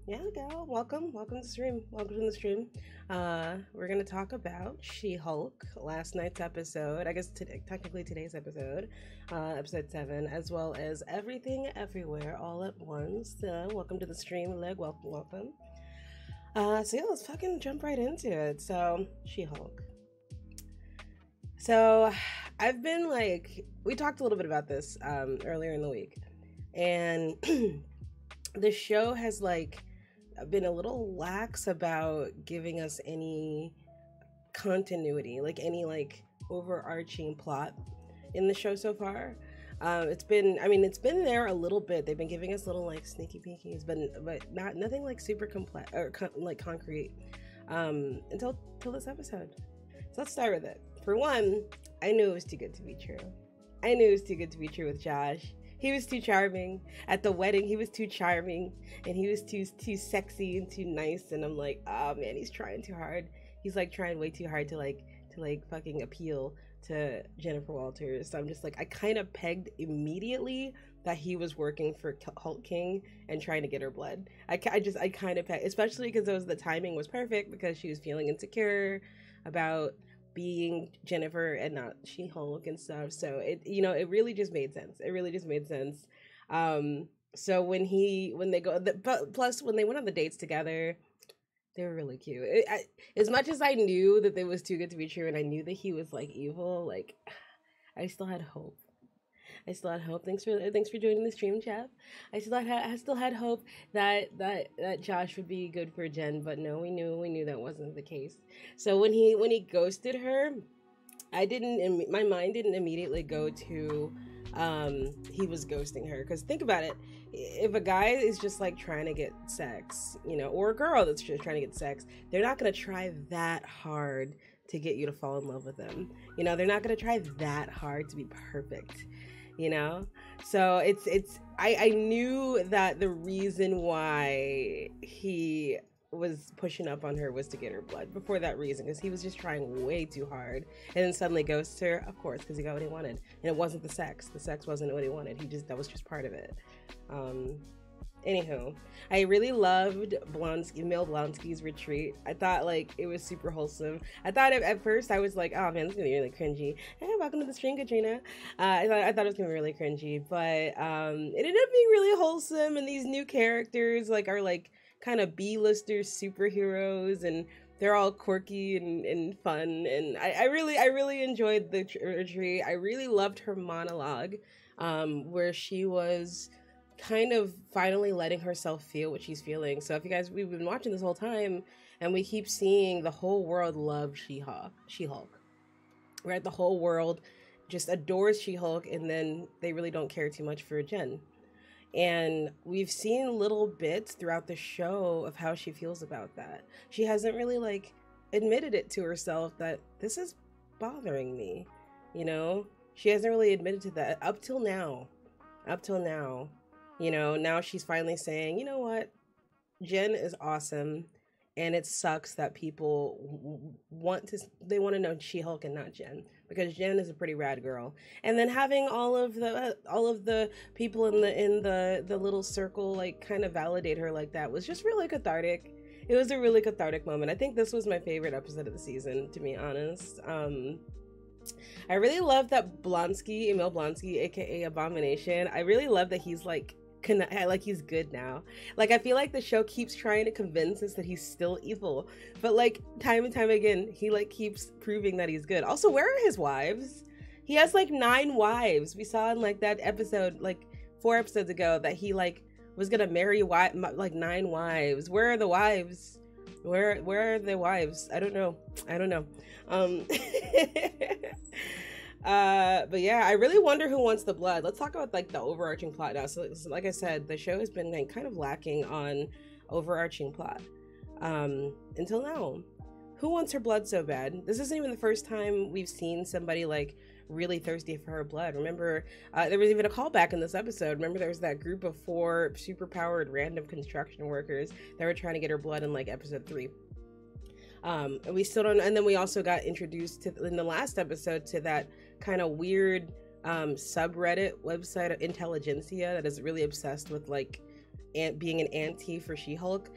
Yeah, go. Welcome to the stream. Welcome to the stream. We're gonna talk about She-Hulk, last night's episode. I guess today, technically today's episode, episode 7, as well as Everything Everywhere All at Once. Welcome to the stream, Leg. Welcome. So yeah, let's fucking jump right into it. So, She-Hulk. So, I've been like, we talked a little bit about this earlier in the week, and the show has like been a little lax about giving us any continuity, like any like overarching plot in the show so far. It's been there a little bit. They've been giving us little like sneaky peekies, but not nothing like super complex or like concrete until this episode. So let's start with it. For one, I knew it was too good to be true. I knew it was too good to be true with Josh. He was too charming. At the wedding, he was too charming, and he was too sexy and too nice. And I'm like, oh man, he's trying too hard. He's like trying way too hard to fucking appeal to Jennifer Walters. So I'm just like, I kind of pegged immediately that he was working for Hulk King and trying to get her blood. I kind of pegged, especially because the timing was perfect because she was feeling insecure about being Jennifer and not She-Hulk and stuff. So it really just made sense. It really just made sense. So when they go, but plus when they went on the dates together, they were really cute. As much as I knew that it was too good to be true, and I knew that he was like evil, like I still had hope. I still had hope. Thanks for joining the stream, Jeff. I still had hope that Josh would be good for Jen, but no, we knew that wasn't the case. So when he ghosted her, my mind didn't immediately go to he was ghosting her, because think about it, if a guy is just like trying to get sex, or a girl that's just trying to get sex, they're not going to try that hard to get you to fall in love with them. They're not going to try that hard to be perfect. So I knew that the reason why he was pushing up on her was to get her blood before that reason, because he was just trying way too hard, and then suddenly ghosts her, of course, because he got what he wanted. And it wasn't the sex wasn't what he wanted. That was just part of it. Anywho, I really loved Mel Blonsky's retreat. I thought like it was super wholesome. I thought at first I was like, oh man, this is gonna be really cringy. Hey, welcome to the stream, Katrina. I thought it was gonna be really cringy, but it ended up being really wholesome. And these new characters are like kind of B-listers, superheroes, and they're all quirky and fun. And I really enjoyed the retreat. I really loved her monologue, where she was kind of finally letting herself feel what she's feeling. So if you guys, we've been watching this whole time, and we keep seeing the whole world love She-Hulk, right? The whole world just adores She-Hulk, and then they really don't care too much for Jen. And we've seen little bits throughout the show of how she feels about that. She hasn't really admitted it to herself that this is bothering me. She hasn't really admitted to that up till now. Now she's finally saying, you know what? Jen is awesome, and it sucks that people want to know She-Hulk and not Jen, because Jen is a pretty rad girl. And then having all of the people in the little circle kind of validate her like that was just really cathartic. It was a really cathartic moment. I think this was my favorite episode of the season, to be honest. I really love that Emil Blonsky, aka Abomination. I really love that he's he's good now. I feel like the show keeps trying to convince us that he's still evil, but time and time again he keeps proving that he's good. Also, where are his wives? He has 9 wives. We saw in that episode 4 episodes ago that he was gonna marry 9 wives. Where are the wives? Where are the wives? I don't know. But yeah, I really wonder who wants the blood. Let's talk about the overarching plot now. So like I said, the show has been kind of lacking on overarching plot until now. Who wants her blood so bad? This isn't even the first time we've seen somebody really thirsty for her blood. Remember, there was even a callback in this episode. Remember, there was that group of 4 superpowered random construction workers that were trying to get her blood in episode 3. And we still don't. And then we also got introduced in the last episode to that kind of weird subreddit website of intelligentsia that is really obsessed with being an auntie for She-Hulk.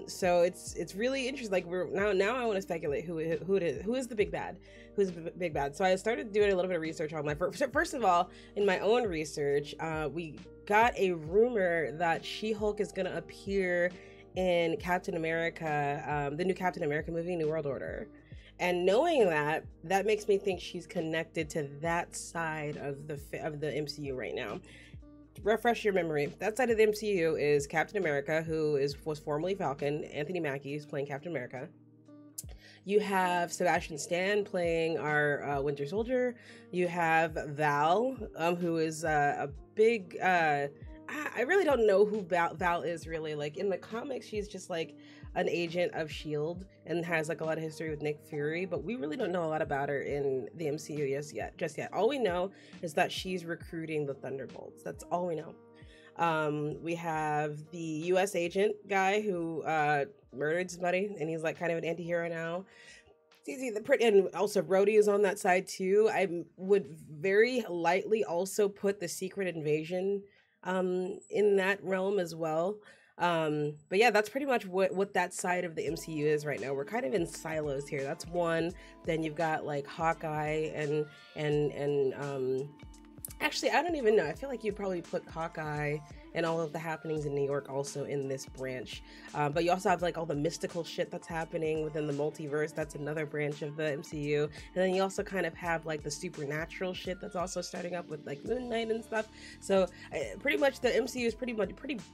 So it's really interesting. Like we're now I want to speculate who is the big bad, who's the big bad. So I started doing a little bit of research on my first of all, in my own research, we got a rumor that She-Hulk is gonna appear in Captain America, the new Captain America movie, New World Order. And knowing that makes me think she's connected to that side of the MCU right now. Refresh your memory. That side of the MCU is Captain America, who was formerly Falcon. Anthony Mackie is playing Captain America. You have Sebastian Stan playing our Winter Soldier. You have Val, who is a big. I really don't know who Val is really. Like in the comics, she's just like an agent of S.H.I.E.L.D. and has like a lot of history with Nick Fury, but we really don't know a lot about her in the MCU just yet. All we know is that she's recruiting the Thunderbolts. That's all we know. We have the U.S. agent guy who murdered somebody, and he's like kind of an anti-hero now. And also Rhodey is on that side too. I would very lightly also put the Secret Invasion in that realm as well. But yeah, that's pretty much what that side of the MCU is right now. We're kind of in silos here. That's one. Then you've got like Hawkeye and actually, I don't even know. I feel like you'd probably put Hawkeye and all of the happenings in New York also in this branch. But you also have like all the mystical shit that's happening within the multiverse. That's another branch of the MCU. And then you also kind of have like the supernatural shit that's also starting up with like Moon Knight and stuff. So pretty much the MCU is pretty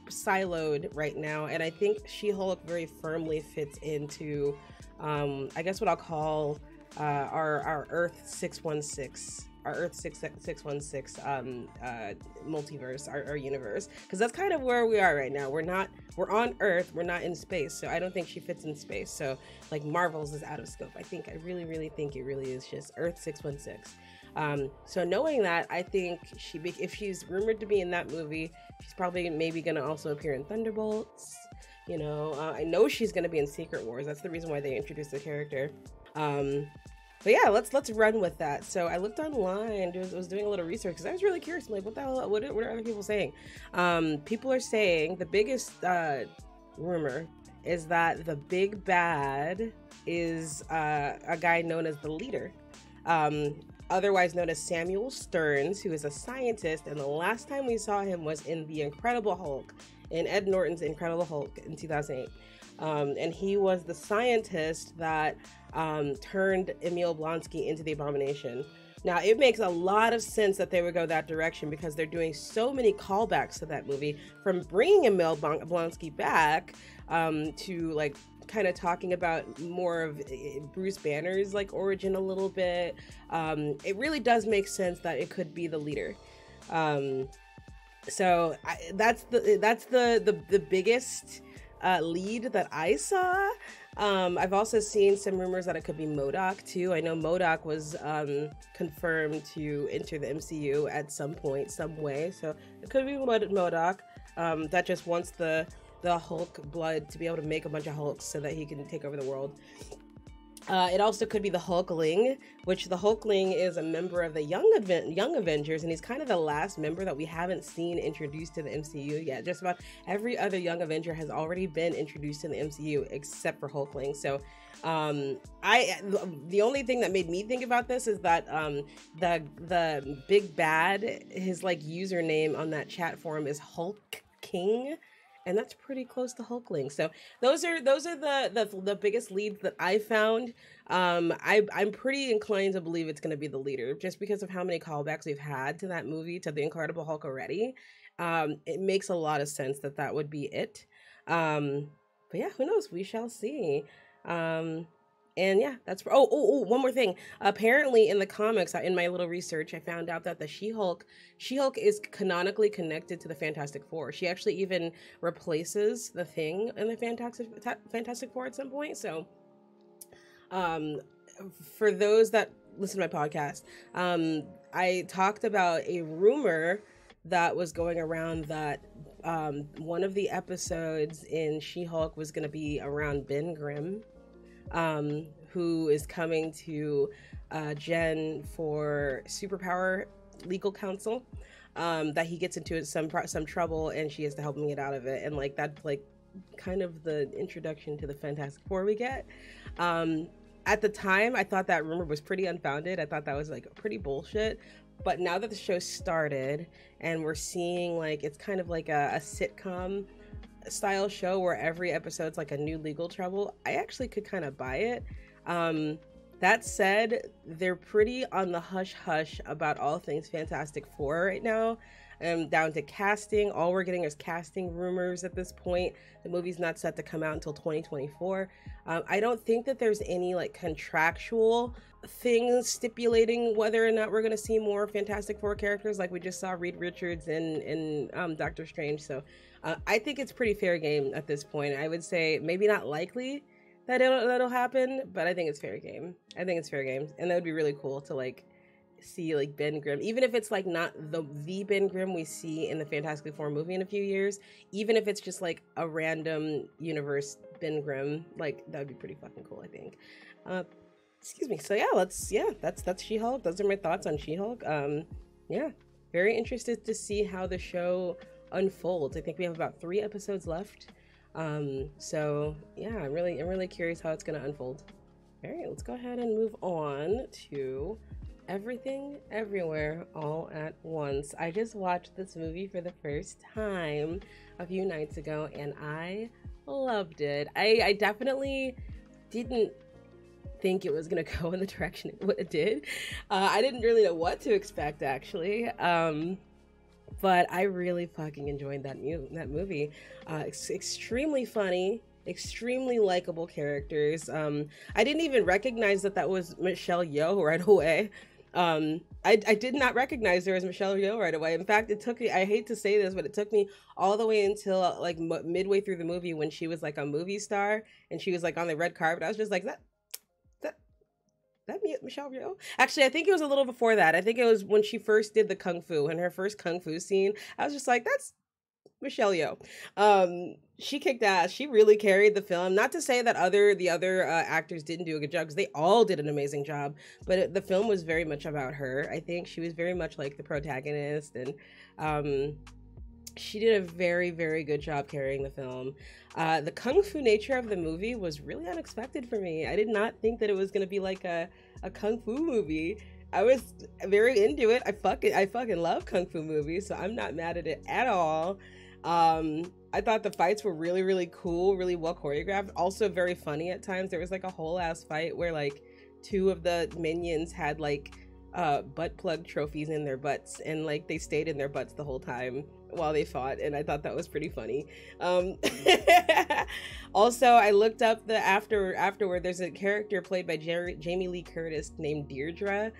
siloed right now. And I think She-Hulk very firmly fits into, I guess what I'll call our Earth 616. Our Earth 616 multiverse, our universe, because that's kind of where we are right now. We're on Earth, we're not in space, so I don't think she fits in space. So like Marvel's is out of scope. I really think it really is just Earth 616. So knowing that, I think if she's rumored to be in that movie, she's probably maybe gonna also appear in Thunderbolts. You know, I know she's gonna be in Secret Wars. That's the reason why they introduced the character. But yeah, let's run with that. So I looked online, was doing a little research because I was really curious. I'm like, what the hell? What are other people saying? People are saying the biggest rumor is that the big bad is a guy known as the Leader, otherwise known as Samuel Stearns, who is a scientist. And the last time we saw him was in The Incredible Hulk, in Ed Norton's Incredible Hulk in 2008. And he was the scientist that turned Emil Blonsky into the Abomination. Now, it makes a lot of sense that they would go that direction because they're doing so many callbacks to that movie, from bringing Emil Blonsky back to like kind of talking about more of Bruce Banner's like origin a little bit. It really does make sense that it could be the Leader. So that's the biggest lead that I saw. I've also seen some rumors that it could be MODOK too. I know MODOK was confirmed to enter the MCU at some point, some way. So it could be MODOK that just wants the Hulk blood to be able to make a bunch of Hulks so that he can take over the world. It also could be the Hulkling, which the Hulkling is a member of the Young Avengers, and he's kind of the last member that we haven't seen introduced to the MCU yet. Just about every other Young Avenger has already been introduced in the MCU except for Hulkling. So the only thing that made me think about this is that the big bad, his like username on that chat forum is Hulk King. And that's pretty close to Hulkling. So those are the biggest leads that I found. I'm pretty inclined to believe it's going to be the Leader, just because of how many callbacks we've had to that movie, to the Incredible Hulk already. It makes a lot of sense that would be it. But yeah, who knows? We shall see. And yeah, that's one more thing. Apparently in the comics, in my little research, I found out that the She-Hulk is canonically connected to the Fantastic Four. She actually even replaces the Thing in the Fantastic Four at some point. So for those that listen to my podcast, I talked about a rumor that was going around that one of the episodes in She-Hulk was going to be around Ben Grimm, who is coming to Jen for superpower legal counsel. that he gets into some trouble and she has to help him get out of it. And like that's like kind of the introduction to the Fantastic Four we get. At the time, I thought that rumor was pretty unfounded. I thought that was like pretty bullshit. But now that the show started and we're seeing like it's kind of like a sitcom style show where every episode's like a new legal trouble, I actually could kind of buy it. That said, they're pretty on the hush hush about all things Fantastic Four right now. Down to casting, all we're getting is casting rumors at this point. The movie's not set to come out until 2024. I don't think that there's any like contractual things stipulating whether or not we're going to see more Fantastic Four characters like we just saw Reed Richards in Doctor Strange. So I think it's pretty fair game at this point. I would say maybe not likely that'll happen, but I think it's fair game. I think it's fair game, and that would be really cool to like see like Ben Grimm, even if it's like not the Ben Grimm we see in the Fantastic Four movie in a few years, even if it's just like a random universe Ben Grimm, like that would be pretty fucking cool, I think. Excuse me. So yeah, that's She-Hulk. Those are my thoughts on She-Hulk. Yeah, very interested to see how the show unfolds. I think we have about 3 episodes left. So yeah, I'm really curious how it's gonna unfold. All right, let's go ahead and move on to Everything Everywhere All at Once. I just watched this movie for the first time a few nights ago and I loved it. I definitely didn't think it was gonna go in the direction it did. I didn't really know what to expect actually. But I really fucking enjoyed that movie. It's extremely funny, extremely likable characters. I didn't even recognize that was Michelle Yeoh right away. I did not recognize her as Michelle Yeoh right away. In fact, it took me, I hate to say this, but it took me all the way until like midway through the movie when she was like a movie star and she was like on the red carpet. I was just like, that Michelle Yeoh? Actually, I think it was a little before that. I think it was when she first did the Kung Fu, in her first Kung Fu scene. I was just like, that's Michelle Yeoh. She kicked ass. She really carried the film. Not to say that the other actors didn't do a good job, because they all did an amazing job, but the film was very much about her. I think she was very much like the protagonist, and she did a very, very good job carrying the film. The Kung Fu nature of the movie was really unexpected for me. I did not think that it was going to be like a Kung Fu movie. I was very into it. I fucking love Kung Fu movies, so I'm not mad at it at all. I thought the fights were really, really cool, really well choreographed. Also very funny at times. There was like a whole ass fight where like 2 of the minions had like butt plug trophies in their butts, and like they stayed in their butts the whole time while they fought, and I thought that was pretty funny. Also, I looked up the afterward. There's a character played by Jamie Lee Curtis named Deirdre,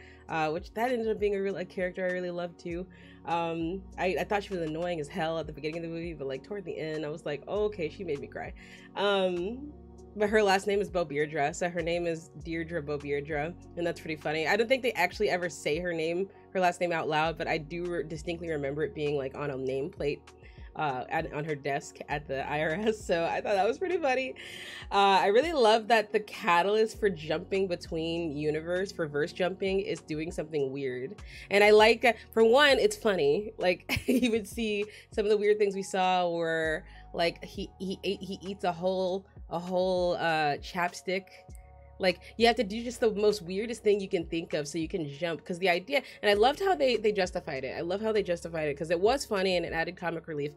which that ended up being a character I really loved too. I thought she was annoying as hell at the beginning of the movie, but like toward the end, I was like, oh, okay, she made me cry. But her last name is Beaubierdra, so her name is Deirdre Beaubierdra, and that's pretty funny. I don't think they actually ever say her last name out loud, but I do distinctly remember it being like on a nameplate on her desk at the IRS, so I thought that was pretty funny. I really love that the catalyst for jumping between for verse jumping, is doing something weird. And I like, for one, it's funny. Like, you would see some of the weird things we saw were like he eats a whole chapstick. Like, you have to do just the most weirdest thing you can think of so you can jump, because the idea, and I loved how they justified it. I love how they justified it, because it was funny and it added comic relief,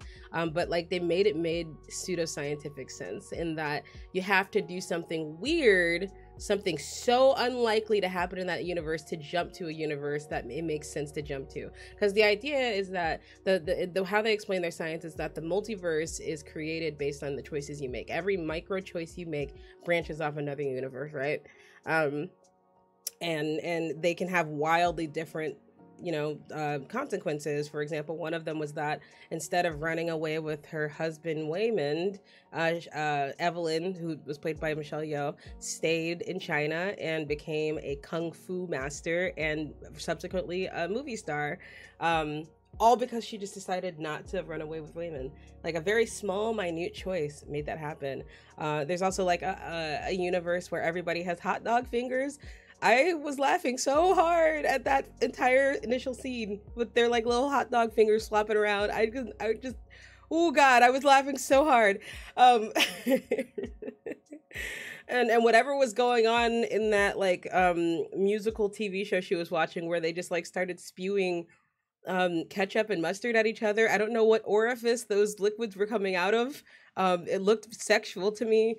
but like they made pseudoscientific sense in that you have to do something weird, something so unlikely to happen in that universe, to jump to a universe that it makes sense to jump to. Because the idea is that the how they explain their science is that the multiverse is created based on the choices you make. Every micro choice you make branches off another universe, right? And they can have wildly different consequences. For example, one of them was that instead of running away with her husband Waymond, Evelyn, who was played by Michelle Yeoh, stayed in China and became a kung fu master and subsequently a movie star, all because she just decided not to run away with Waymond. Like, a very small, minute choice made that happen. There's also like a universe where everybody has hot dog fingers. I was laughing so hard at that entire initial scene with their like little hot dog fingers flopping around. I just, oh God, I was laughing so hard. Um, and whatever was going on in that like musical TV show she was watching, where they just like started spewing ketchup and mustard at each other. I don't know what orifice those liquids were coming out of. It looked sexual to me,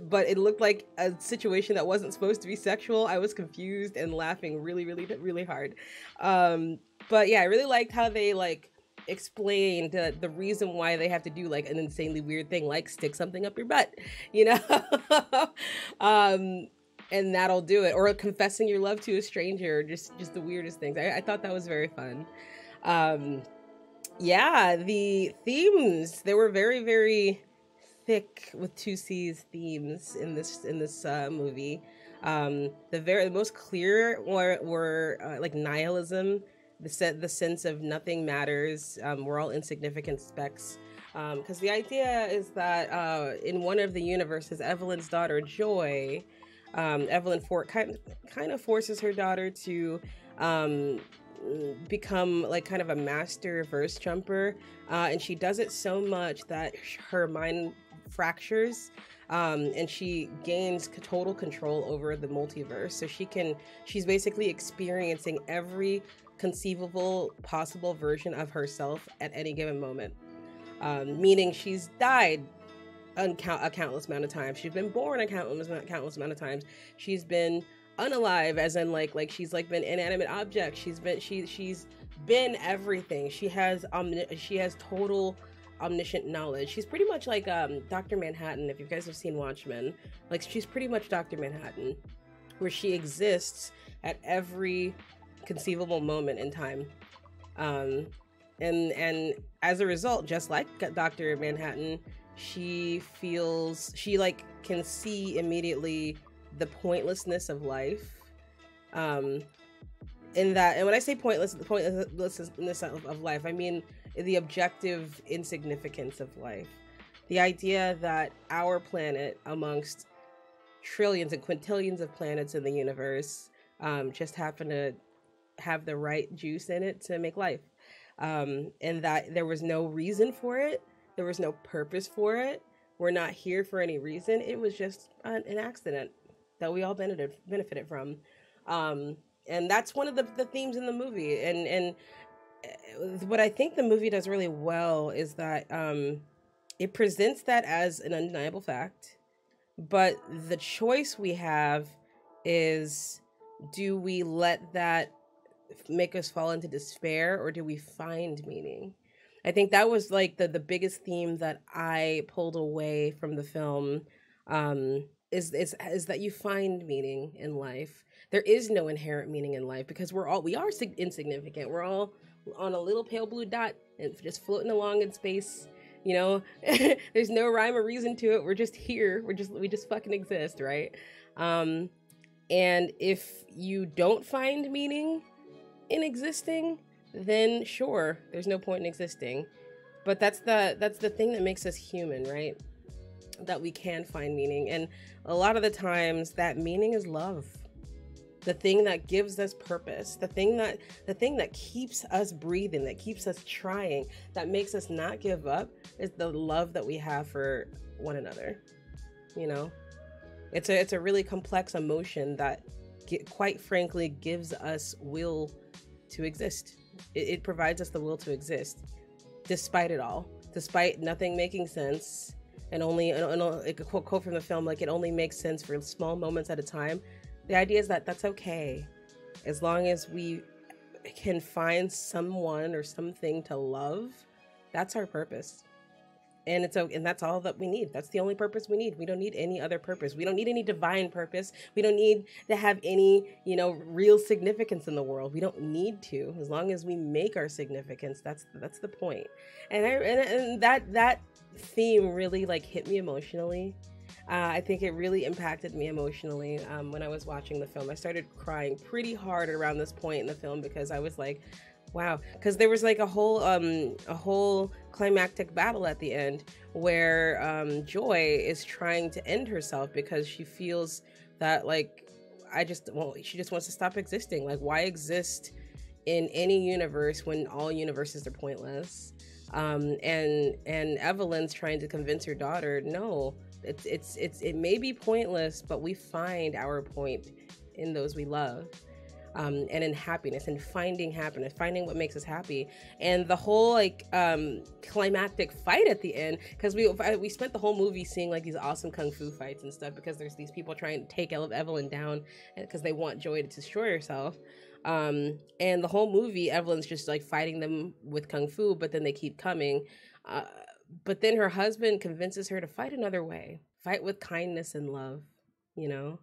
but it looked like a situation that wasn't supposed to be sexual. I was confused and laughing really, really, really hard. But yeah, I really liked how they like explained the reason why they have to do like an insanely weird thing, like stick something up your butt, you know. And that'll do it, or confessing your love to a stranger, just the weirdest things. I thought that was very fun. Yeah, the themes, they were very, very thick with two C's themes in this movie. The most clear were like nihilism, the sense of nothing matters. We're all insignificant specks. Because the idea is that in one of the universes, Evelyn's daughter Joy, Evelyn Fort kind of forces her daughter to become like kind of a master verse jumper, and she does it so much that her mind fractures, and she gains total control over the multiverse. So she's basically experiencing every conceivable possible version of herself at any given moment, meaning she's died a countless amount of times. She's been born a countless amount of times. She's been unalive, as in like she's like been inanimate object. She's been everything. She has total omniscient knowledge. She's pretty much like Dr. Manhattan, if you guys have seen Watchmen. Like she's pretty much Dr. Manhattan, where she exists at every conceivable moment in time. And as a result, just like Dr. Manhattan, she like can see immediately the pointlessness of life. And when I say pointlessness of life, I mean the objective insignificance of life. The idea that our planet, amongst trillions and quintillions of planets in the universe, just happen to have the right juice in it to make life. And that there was no reason for it. There was no purpose for it. We're not here for any reason. It was just an accident that we all benefited from. And that's one of the themes in the movie. And what I think the movie does really well is that it presents that as an undeniable fact. But the choice we have is, do we let that make us fall into despair, or do we find meaning? I think that was like the biggest theme that I pulled away from the film, is that you find meaning in life. There is no inherent meaning in life, because we are insignificant. We're all on a little pale blue dot and just floating along in space. You know, there's no rhyme or reason to it. We're just here. We just fucking exist, right? And if you don't find meaning in existing, then sure, there's no point in existing. But that's the thing that makes us human, right? That we can find meaning. And a lot of the times that meaning is love. The thing that gives us purpose, the thing that keeps us breathing, that keeps us trying, that makes us not give up, is the love that we have for one another. You know, it's a really complex emotion that quite frankly gives us will to exist. It provides us the will to exist, despite it all, despite nothing making sense, and a quote from the film, like, it only makes sense for small moments at a time. The idea is that that's okay, as long as we can find someone or something to love. That's our purpose, and that's all that we need. That's the only purpose we need. We don't need any other purpose. We don't need any divine purpose. We don't need to have any, real significance in the world. We don't need to, as long as we make our significance. That's the point. And that theme really like hit me emotionally. I think it really impacted me emotionally when I was watching the film. I started crying pretty hard around this point in the film, because I was like, wow, because there was like a whole climactic battle at the end where Joy is trying to end herself because she feels that, like, well, she just wants to stop existing. Like, why exist in any universe when all universes are pointless? And Evelyn's trying to convince her daughter, no, it may be pointless, but we find our point in those we love. And in happiness, and finding happiness, finding what makes us happy. And the whole like climactic fight at the end, because we spent the whole movie seeing like these awesome kung fu fights and stuff, because there's these people trying to take Evelyn down because they want Joy to destroy herself. And the whole movie, Evelyn's just like fighting them with kung fu, but then they keep coming. But then her husband convinces her to fight another way, fight with kindness and love, you know?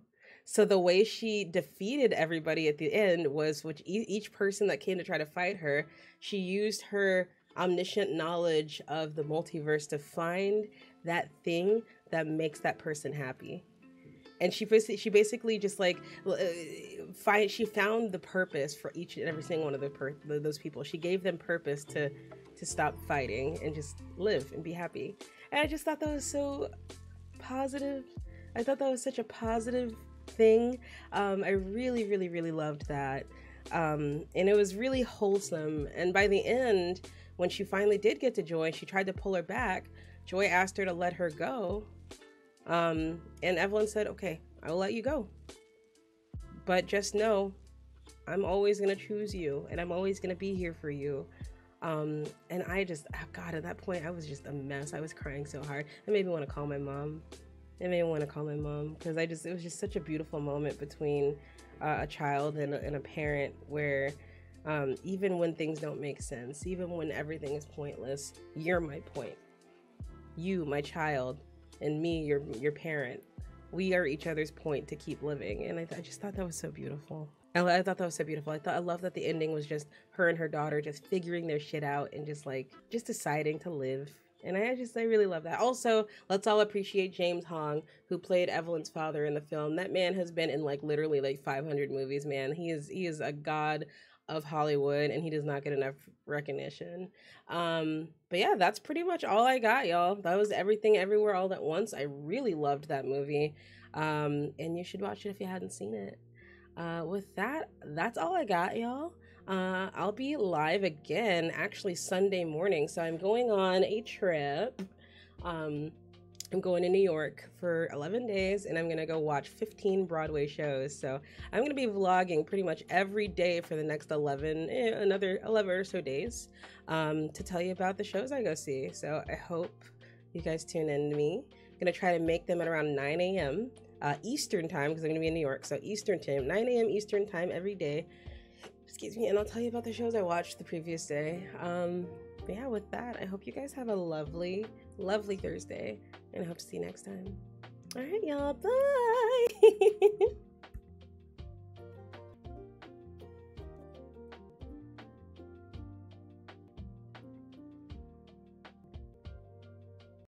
So the way she defeated everybody at the end was, which each person that came to try to fight her, she used her omniscient knowledge of the multiverse to find that thing that makes that person happy. And she basically just like she found the purpose for each and every single one of those people. She gave them purpose to stop fighting and just live and be happy. And I just thought that was so positive. I thought that was such a positive thing. I really, really, really loved that. And it was really wholesome. And by the end, when she finally did get to Joy, she tried to pull her back. Joy asked her to let her go. And Evelyn said, okay, I will let you go. But just know, I'm always going to choose you, and I'm always going to be here for you. And I just, oh God, at that point, I was just a mess. I was crying so hard. It made me want to call my mom. Because it was just such a beautiful moment between a child and a parent, where even when things don't make sense, even when everything is pointless, you're my point. You, my child, and me, your parent. We are each other's point to keep living. And I just thought that was so beautiful. I thought that was so beautiful. I love that the ending was just her and her daughter just figuring their shit out and just deciding to live. And I really love that. Also, let's all appreciate James Hong, who played Evelyn's father in the film. That man has been in literally 500 movies, man. He is a god of Hollywood, and he does not get enough recognition. But yeah, that's pretty much all I got, y'all. That was Everything Everywhere All at Once. I really loved that movie. And you should watch it if you hadn't seen it. With that, that's all I got, y'all. I'll be live again, actually Sunday morning. So I'm going on a trip. I'm going to New York for 11 days, and I'm going to go watch 15 Broadway shows. So I'm going to be vlogging pretty much every day for the next another 11 or so days, to tell you about the shows I go see. So I hope you guys tune in to me. I'm going to try to make them at around 9 a.m. Eastern time, because I'm going to be in New York. So Eastern time, 9 a.m. Eastern time every day. Excuse me, and I'll tell you about the shows I watched the previous day. But yeah, with that, I hope you guys have a lovely, lovely Thursday, and I hope to see you next time. All right, y'all, bye.